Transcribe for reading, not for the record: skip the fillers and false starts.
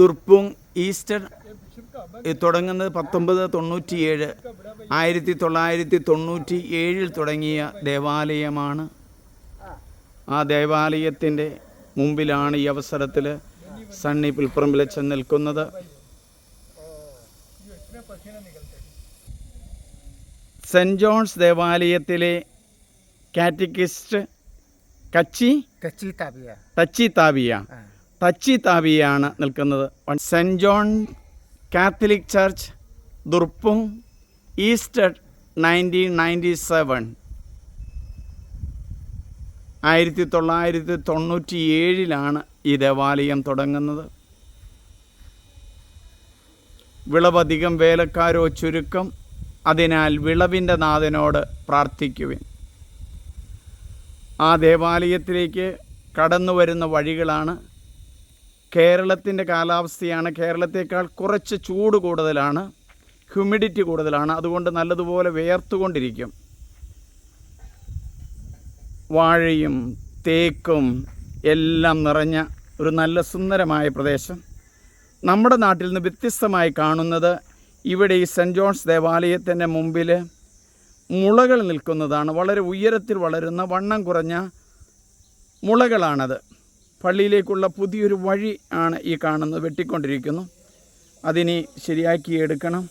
ദുർപ്പുങ് Easter തുടങ്ങുന്നത് 1997 1997 തുടങ്ങിയ ദേവാലയമാണ്. ആ ദേവാലയത്തിൻ്റെ മുമ്പിലാണ് ഈ അവസരത്തിൽ സണ്ണി പിൽപ്പറമ്പിലച്ചൻ നിൽക്കുന്നത്. സെൻറ് ജോൺസ് ദേവാലയത്തിലെ കാറ്റക്കിസ്റ്റ് ടച്ചി താബിയാണ് നിൽക്കുന്നത്. സെൻറ് ജോൺ കാത്തലിക് ചർച്ച് ദുർപ്പുങ് ഈസ്റ്റർ 1997 1997 ഈ ദേവാലയം തുടങ്ങുന്നത്. വിളവധികം വേലക്കാരോ ചുരുക്കം, അതിനാൽ വിളവിൻ്റെ നാഥനോട് പ്രാർത്ഥിക്കുവിൻ. ആ ദേവാലയത്തിലേക്ക് കടന്നു വരുന്ന വഴികളാണ്. കേരളത്തിൻ്റെ കാലാവസ്ഥയാണ്. കേരളത്തേക്കാൾ കുറച്ച് ചൂട് കൂടുതലാണ്, ഹ്യൂമിഡിറ്റി കൂടുതലാണ്. അതുകൊണ്ട് നല്ലതുപോലെ വേർത്തുകൊണ്ടിരിക്കും. വാഴയും തേക്കും എല്ലാം നിറഞ്ഞ ഒരു നല്ല സുന്ദരമായ പ്രദേശം. നമ്മുടെ നാട്ടിൽ നിന്ന് വ്യത്യസ്തമായി കാണുന്നത് ഇവിടെ ഈ സെൻറ് ജോൺസ് ദേവാലയത്തിൻ്റെ മുമ്പിൽ മുളകൾ നിൽക്കുന്നതാണ്. വളരെ ഉയരത്തിൽ വളരുന്ന വണ്ണം കുറഞ്ഞ മുളകളാണത്. പള്ളിയിലേക്കുള്ള പുതിയൊരു വഴി ആണ് ഈ കാണുന്നത്. വെട്ടിക്കൊണ്ടിരിക്കുന്നു. അതിനി ശരിയാക്കി എടുക്കണം.